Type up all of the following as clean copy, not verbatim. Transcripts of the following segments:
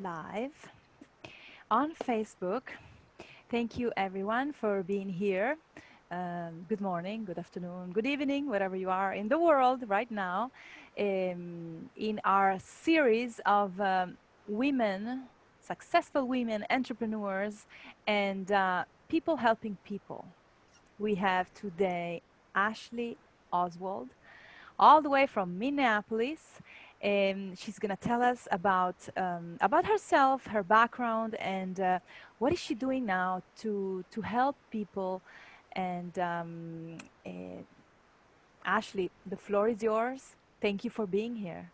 live on Facebook. Thank you everyone for being here. Good morning, good afternoon, good evening, wherever you are in the world right now, in our series of women, successful women, entrepreneurs, and people helping people. We have today Ashley Oswald, all the way from Minneapolis. She's going to tell us about herself, her background, and what is she doing now to help people. And Ashley, the floor is yours. Thank you for being here.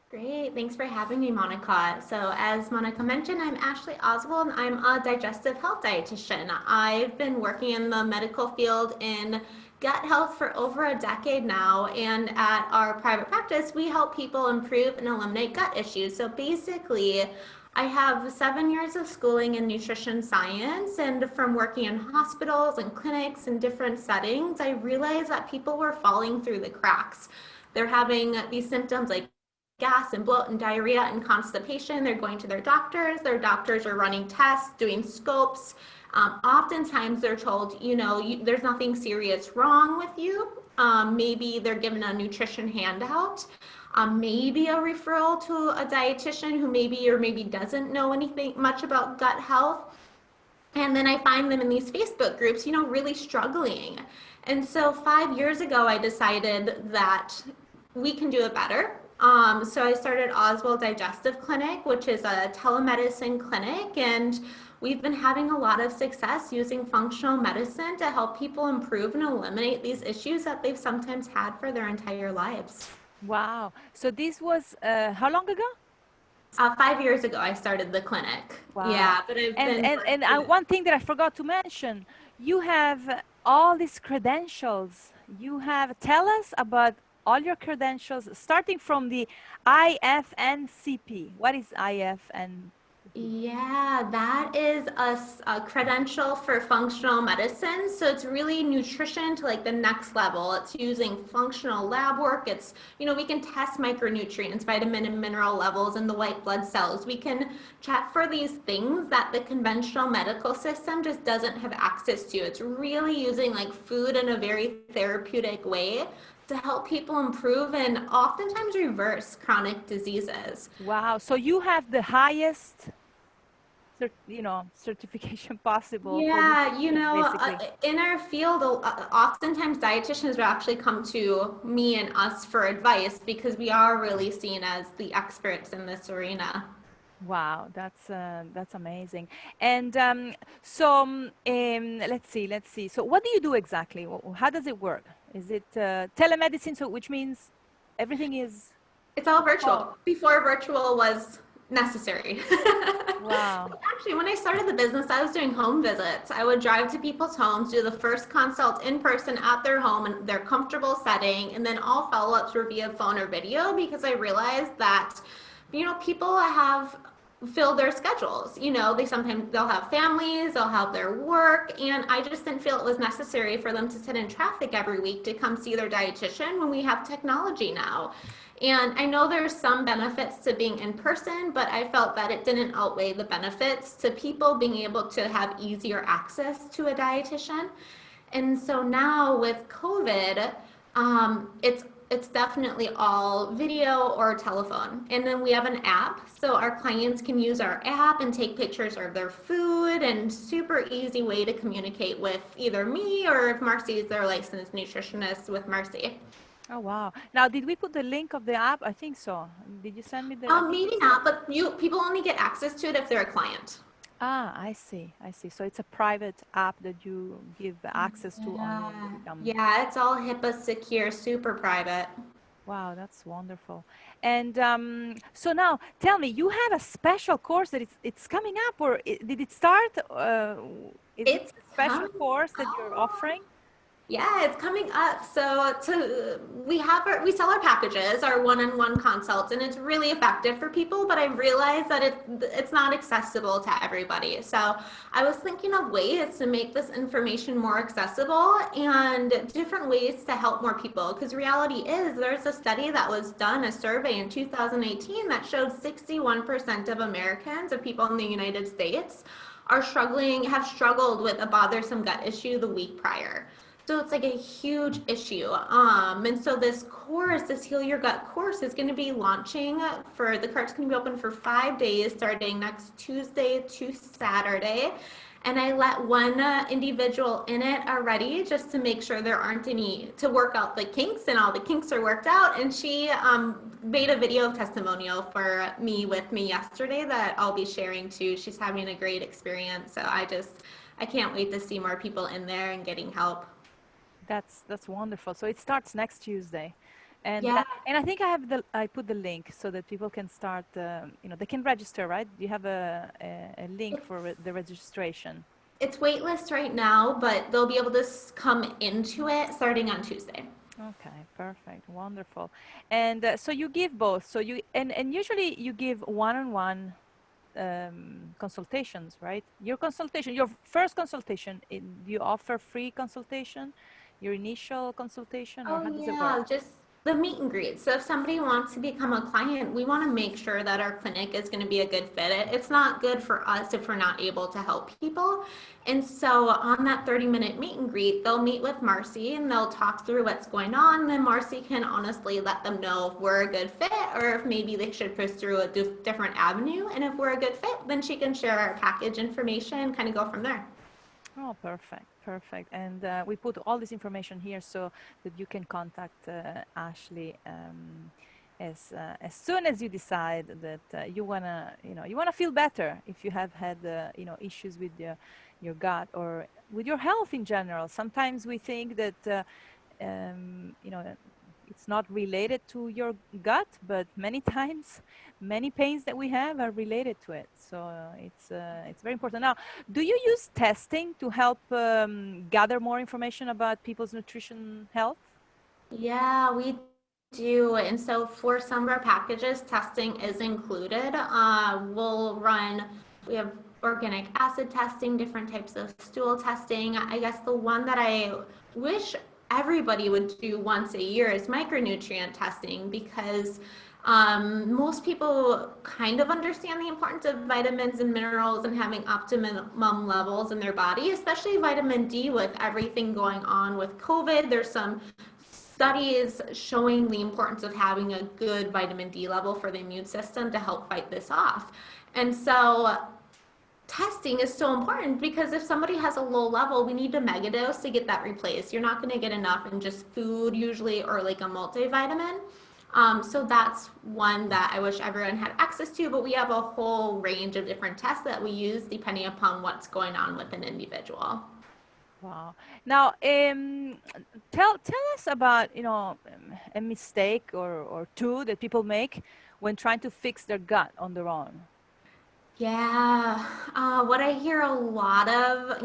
Great, thanks for having me, Monica. So as Monica mentioned, I'm Ashley Oswald, and I'm a digestive health dietitian. I've been working in the medical field in gut health for over a decade now, and at our private practice, we help people improve and eliminate gut issues. So basically, I have 7 years of schooling in nutrition science, and from working in hospitals and clinics in different settings, I realized that people were falling through the cracks. They're having these symptoms like gas and bloat and diarrhea and constipation. They're going to their doctors are running tests, doing scopes. Oftentimes they're told, there's nothing serious wrong with you. Maybe they're given a nutrition handout, maybe a referral to a dietitian who maybe doesn't know anything much about gut health. And then I find them in these Facebook groups, really struggling. And so 5 years ago, I decided that we can do it better. So I started Oswald Digestive Clinic, which is a telemedicine clinic, and we've been having a lot of success using functional medicine to help people improve and eliminate these issues that they've sometimes had for their entire lives. Wow. So this was how long ago? 5 years ago, I started the clinic. Wow. Yeah, but I've been one thing that I forgot to mention, you have all these credentials. Tell us about all your credentials, starting from the IFNCP. What is IFNCP? Yeah, that is a credential for functional medicine. So it's really nutrition to like the next level. It's using functional lab work. It's, we can test micronutrients, vitamin and mineral levels in the white blood cells. We can check for these things that the conventional medical system just doesn't have access to. It's really using like food in a very therapeutic way to help people improve and oftentimes reverse chronic diseases. Wow. So you have the highest certification possible. Yeah, in our field, oftentimes dietitians will actually come to me and us for advice because we are really seen as the experts in this arena. Wow, that's amazing. And let's see. So what do you do exactly? How does it work? Is it telemedicine? So which means everything is... It's all virtual. Before virtual was necessary. Wow. So actually, when I started the business, I was doing home visits. I would drive to people's homes, do the first consult in person at their home in their comfortable setting, and then all follow-ups were via phone or video because I realized that, people have fill their schedules. They'll have families, they'll have their work, and I just didn't feel it was necessary for them to sit in traffic every week to come see their dietitian when we have technology now. And I know there's some benefits to being in person, but I felt that it didn't outweigh the benefits to people being able to have easier access to a dietitian. And so now with COVID, it's definitely all video or telephone. And then we have an app, so our clients can use our app and take pictures of their food, and super easy way to communicate with either me or if Marcie is their licensed nutritionist with Marcie. Oh, wow. Now, did we put the link of the app? I think so. Did you send me the... Maybe not, but people only get access to it if they're a client. Ah, I see. So it's a private app that you give access to only. Yeah, it's all HIPAA secure, super private. Wow, that's wonderful. And so now, tell me, you have a special course that it's coming up, or did it start? Is it a special course that you're offering? Yeah, it's coming up. So we sell our packages, our one-on-one consults, and it's really effective for people, but I realized that it's not accessible to everybody. So I was thinking of ways to make this information more accessible and different ways to help more people. Because reality is there's a study that was done, a survey in 2018 that showed 61% of Americans, of people in the United States, have struggled with a bothersome gut issue the week prior. So it's like a huge issue. And so this course, this Heal Your Gut course, is going to be launching for the cart's going to be open for 5 days, starting next Tuesday to Saturday. And I let one individual in it already just to make sure there aren't any, to work out the kinks, and all the kinks are worked out. And she made a video testimonial for me with me yesterday that I'll be sharing too. She's having a great experience. So I can't wait to see more people in there and getting help. That's wonderful. So it starts next Tuesday, and Yeah, I think I put the link so that people can start. They can register, right? You have a link it's for the registration. it's waitlist right now, but they'll be able to come into it starting on Tuesday. Okay, perfect, wonderful. And so you give both. So and usually you give one-on-one consultations, right? Your first consultation, do you offer free consultation, your initial consultation, or Oh how does it work? yeah, just the meet and greet. So if somebody wants to become a client, we want to make sure that our clinic is going to be a good fit. It's not good for us if we're not able to help people. And so on that 30-minute meet and greet, they'll meet with Marcie and they'll talk through what's going on. Then Marcie can honestly let them know if we're a good fit or if maybe they should pursue a different avenue. And if we're a good fit, then she can share our package information, kind of go from there. Oh, perfect, perfect. And we put all this information here so that you can contact Ashley as soon as you decide that you wanna feel better if you have had issues with your gut or with your health in general. Sometimes we think that it's not related to your gut, but many times, many pains that we have are related to it. So it's very important. Now, do you use testing to help gather more information about people's nutrition health? Yeah, we do. And so for some of our packages, testing is included. We have organic acid testing, different types of stool testing. I guess the one that I wish everybody would do once a year is micronutrient testing because most people kind of understand the importance of vitamins and minerals and having optimum levels in their body, especially vitamin D with everything going on with COVID. There's some studies showing the importance of having a good vitamin D level for the immune system to help fight this off. And so testing is so important because if somebody has a low level, we need to megadose to get that replaced. You're not going to get enough in just food usually or like a multivitamin. So that's one that I wish everyone had access to, but we have a whole range of different tests that we use depending upon what's going on with an individual. Wow. Now, tell us about a mistake or two that people make when trying to fix their gut on their own. Yeah, what I hear a lot of,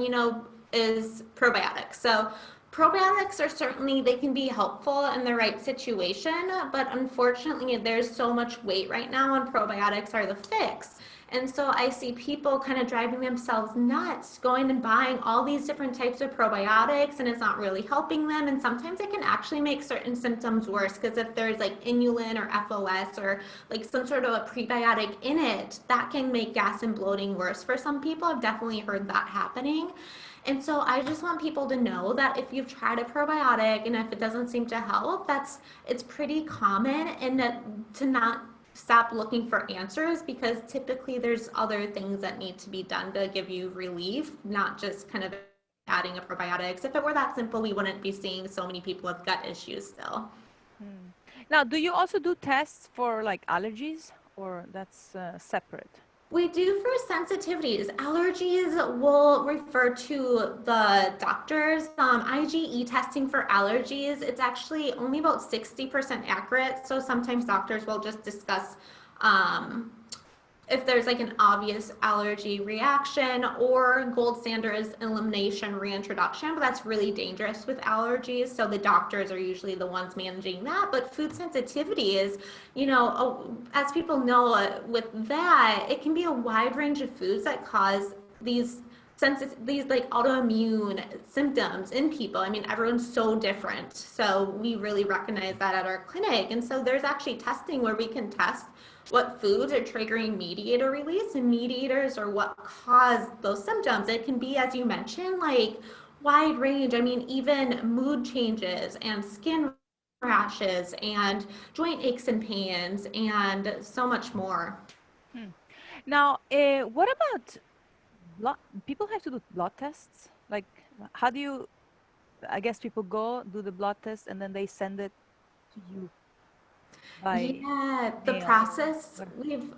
is probiotics. So probiotics are certainly, they can be helpful in the right situation, but unfortunately there's so much weight right now on probiotics are the fix. And so I see people kind of driving themselves nuts, going and buying all these different types of probiotics, and it's not really helping them. And sometimes it can actually make certain symptoms worse because if there's like inulin or FOS or like some sort of a prebiotic in it, that can make gas and bloating worse for some people. I've definitely heard that happening. And so I just want people to know that if you've tried a probiotic and if it doesn't seem to help, it's pretty common, and that to not stop looking for answers because typically there's other things that need to be done to give you relief, not just kind of adding a probiotics. If it were that simple, we wouldn't be seeing so many people with gut issues still. Hmm. Now, do you also do tests for like allergies, or that's separate? We do for sensitivities. Allergies will refer to the doctors. IgE testing for allergies, it's actually only about 60% accurate. So sometimes doctors will just discuss if there's like an obvious allergy reaction, or gold standard is elimination reintroduction, but that's really dangerous with allergies. So the doctors are usually the ones managing that. But food sensitivity is, as people know, with that, it can be a wide range of foods that cause these like autoimmune symptoms in people. I mean, everyone's so different. So we really recognize that at our clinic. And so there's actually testing where we can test what foods are triggering mediator release, and mediators are what cause those symptoms. It can be, as you mentioned, like wide range. I mean, even mood changes and skin rashes and joint aches and pains and so much more. Hmm. Now, what about people have to do blood tests? Like, how do you, I guess people go do the blood test and then they send it to you by Yeah, the mail. process,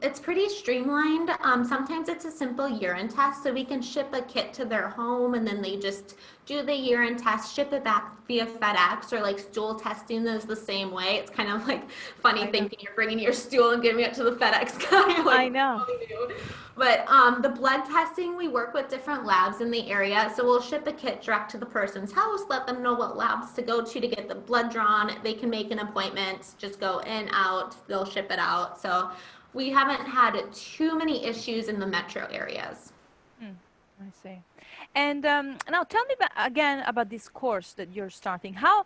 it's pretty streamlined. Sometimes it's a simple urine test, so we can ship a kit to their home and then they just do the urine test, ship it back via FedEx, or like stool testing is the same way. It's kind of like funny I know. thinking you're bringing your stool and giving it to the FedEx guy. I Like, know. what do we do? But the blood testing, we work with different labs in the area. So we'll ship a kit direct to the person's house, let them know what labs to go to get the blood drawn. They can make an appointment, just go in, out, they'll ship it out. So we haven't had too many issues in the metro areas. I see. And now tell me again about this course that you're starting. How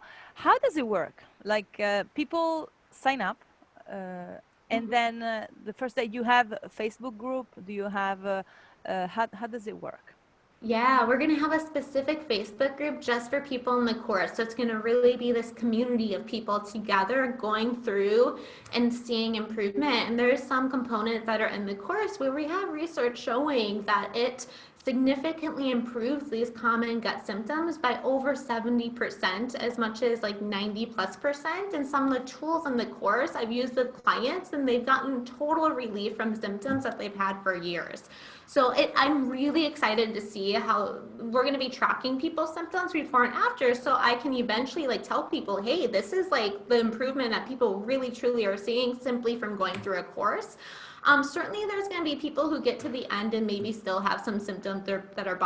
does it work? Like people sign up, and then the first day you have a Facebook group. Do you have how does it work? Yeah, we're going to have a specific Facebook group just for people in the course. So it's going to really be this community of people together going through and seeing improvement. And there's some components that are in the course where we have research showing that it significantly improves these common gut symptoms by over 70%, as much as like 90+%. And some of the tools in the course I've used with clients, and they've gotten total relief from symptoms that they've had for years. So I'm really excited to see how we're going to be tracking people's symptoms before and after, so I can eventually like tell people, hey, this is like the improvement that people really truly are seeing simply from going through a course. Certainly there's going to be people who get to the end and maybe still have some symptoms that are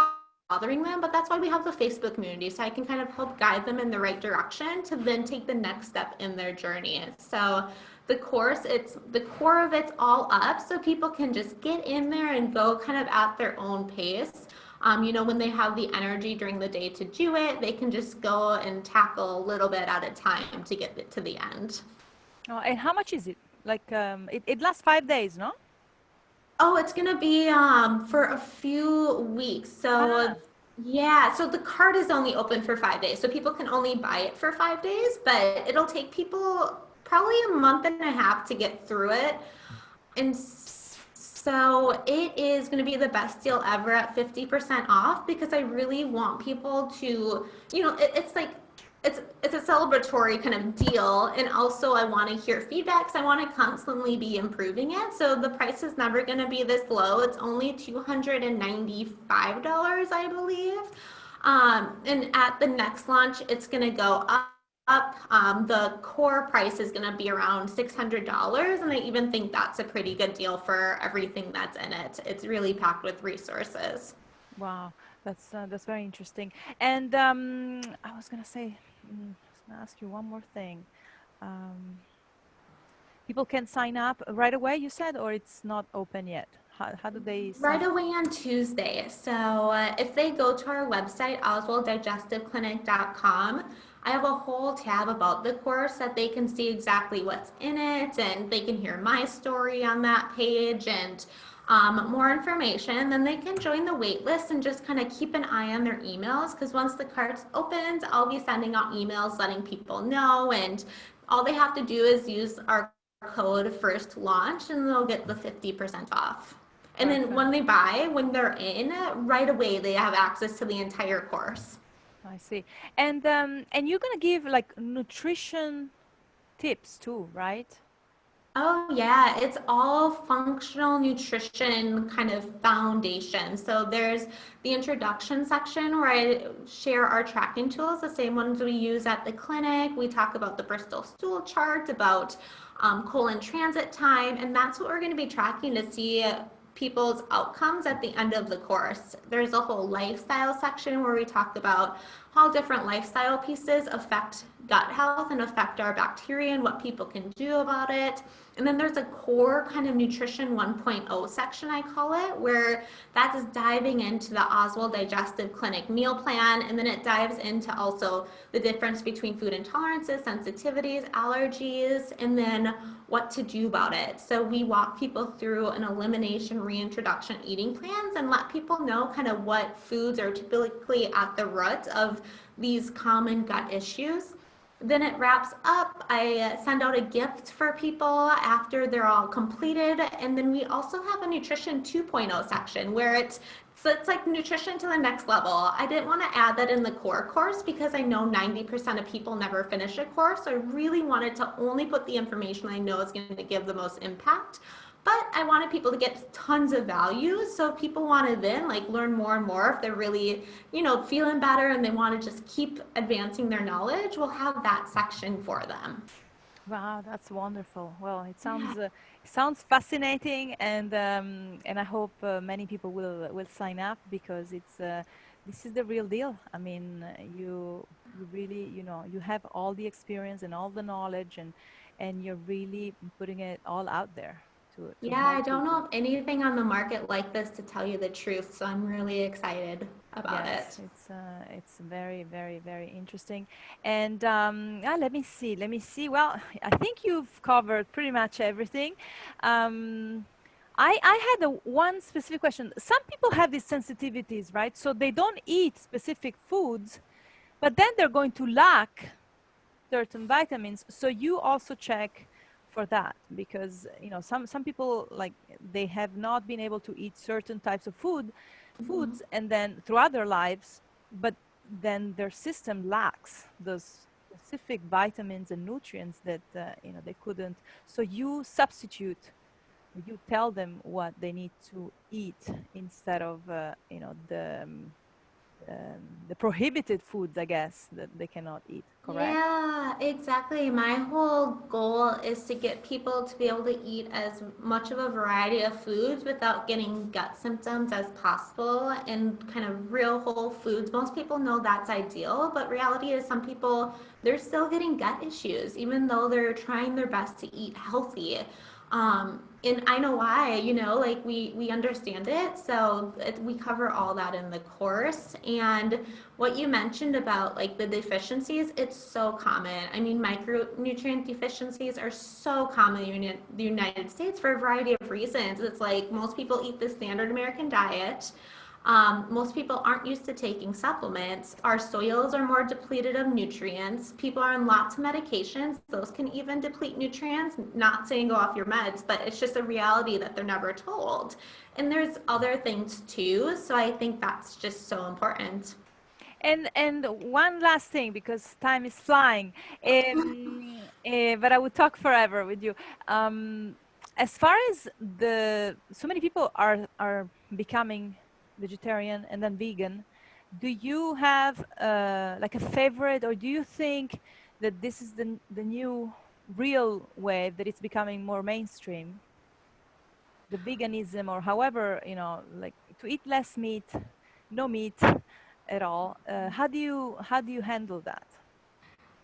bothering them, but that's why we have the Facebook community, so I can kind of help guide them in the right direction to then take the next step in their journey. So the course, it's the core of it's all up, so people can just get in there and go kind of at their own pace. When they have the energy during the day to do it, they can just go and tackle a little bit at a time to get it to the end. Oh, and how much is it? Like it lasts 5 days, no? Oh, it's gonna be for a few weeks. So yeah, so the card is only open for 5 days. So people can only buy it for 5 days, but it'll take people probably a month and a half to get through it. And so it is going to be the best deal ever at 50% off, because I really want people to, it's like it's a celebratory kind of deal, and also I want to hear feedback, because I want to constantly be improving it. So the price is never going to be this low. It's only $295, I believe. And at the next launch, it's going to go up. The core price is going to be around $600, and I even think that's a pretty good deal for everything that's in it. It's really packed with resources. Wow, that's very interesting. And I was gonna say, I was gonna ask you one more thing. People can sign up right away, you said, or it's not open yet? How do they sign Right up? away on Tuesday. So if they go to our website, oswalddigestiveclinic.com, I have a whole tab about the course that they can see exactly what's in it, and they can hear my story on that page and more information. Then they can join the wait list and just kind of keep an eye on their emails, because once the cart opens, I'll be sending out emails letting people know, and all they have to do is use our code first launch and they'll get the 50% off. And then Perfect. when they're in, right away they have access to the entire course. I see. And you're gonna give like nutrition tips too, right? Oh yeah, it's all functional nutrition kind of foundation. So there's the introduction section where I share our tracking tools, the same ones we use at the clinic. We talk about the Bristol stool chart, about colon transit time, and that's what we're going to be tracking to see people's outcomes at the end of the course. There's a whole lifestyle section where we talk about how different lifestyle pieces affect gut health and affect our bacteria and what people can do about it. And then there's a core kind of nutrition 1.0 section, I call it, where that is diving into the Oswald Digestive Clinic meal plan. And then it dives into also the difference between food intolerances, sensitivities, allergies, and then what to do about it. So we walk people through an elimination reintroduction eating plans and let people know kind of what foods are typically at the root of these common gut issues. Then it wraps up. I send out a gift for people after they're all completed. And then we also have a nutrition 2.0 section where it's like nutrition to the next level. I didn't want to add that in the core course because I know 90% of people never finish a course. So I really wanted to only put the information I know is going to give the most impact. But I wanted people to get tons of value. So if people want to then like learn more and more, if they're really, feeling better and they want to just keep advancing their knowledge, we'll have that section for them. Wow, that's wonderful. Well, it sounds fascinating, and I hope many people will sign up because this is the real deal. I mean, you really you have all the experience and all the knowledge, and you're really putting it all out there to Yeah, I help don't people. know of anything on the market like this, to tell you the truth. So I'm really excited about Yes, it. it's very, very, very interesting. And let me see, let me see. Well, I think you've covered pretty much everything. Um, I had one specific question. Some people have these sensitivities, right? So they don't eat specific foods, but then they're going to lack certain vitamins. So you also check for that because some people, like, they have not been able to eat certain types of foods and then throughout their lives, but then their system lacks those specific vitamins and nutrients that they couldn't. So you substitute, you tell them what they need to eat instead of the prohibited foods, I guess, that they cannot eat, correct? Yeah, exactly. My whole goal is to get people to be able to eat as much of a variety of foods without getting gut symptoms as possible and kind of real whole foods. Most people know that's ideal, but reality is some people, they're still getting gut issues even though they're trying their best to eat healthy. And I know why, like we understand it. So we cover all that in the course. And what you mentioned about like the deficiencies, it's so common. I mean, micronutrient deficiencies are so common in the United States for a variety of reasons. It's like most people eat the standard American diet. Most people aren't used to taking supplements. Our soils are more depleted of nutrients. People are on lots of medications. Those can even deplete nutrients. Not saying go off your meds, but it's just a reality that they're never told. And there's other things too. So I think that's just so important. And one last thing, because time is flying, but I would talk forever with you. As far as so many people are becoming vegetarian and then vegan, do you have like a favorite, or do you think that this is the new real wave that it's becoming more mainstream, the veganism, or however, like to eat less meat, no meat at all? How do you handle that?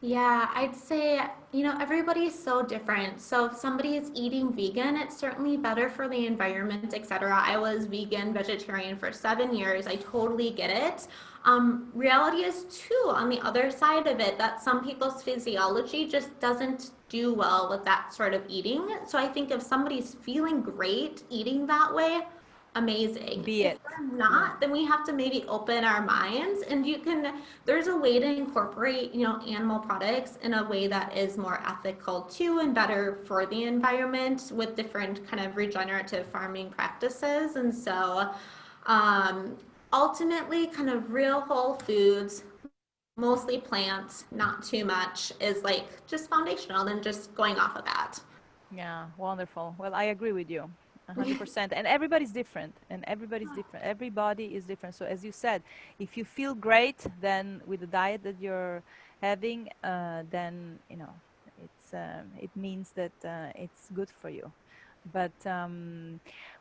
Yeah, I'd say, everybody's so different. So if somebody is eating vegan, it's certainly better for the environment, etc. I was vegan, vegetarian for 7 years. I totally get it. Reality is too, on the other side of it, that some people's physiology just doesn't do well with that sort of eating. So I think if somebody's feeling great eating that way, amazing. Be If it. they're Yeah. not, then we have to maybe open our minds, and there's a way to incorporate, animal products in a way that is more ethical too and better for the environment with different kind of regenerative farming practices. And so um, ultimately kind of real whole foods, mostly plants, not too much, is like just foundational and just going off of that. Yeah, wonderful. Well, I agree with you 100%. And everybody's different, and everybody's different. Everybody is different. So as you said, if you feel great, then with the diet that you're having, then it means that it's good for you. But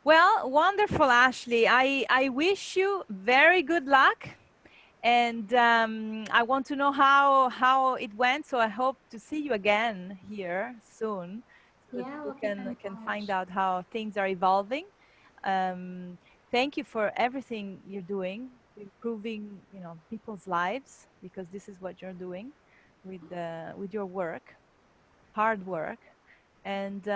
well, wonderful, Ashley. I wish you very good luck, and I want to know how it went. So I hope to see you again here soon, so that Yeah, we we'll keep in can find touch. out how things are evolving. Thank you for everything you're doing, improving, you know, people's lives, because this is what you're doing with your work, hard work, and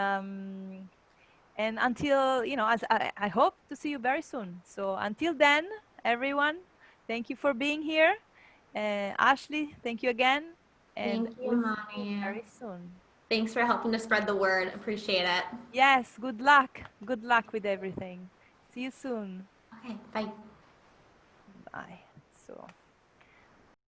until, you know, as I hope to see you very soon. So until then, everyone, thank you for being here. Ashley, thank you again, and Thank you, we'll see you Monty. very soon. Thanks for helping to spread the word. Appreciate it. Yes, good luck. Good luck with everything. See you soon. Okay, bye. Bye. So.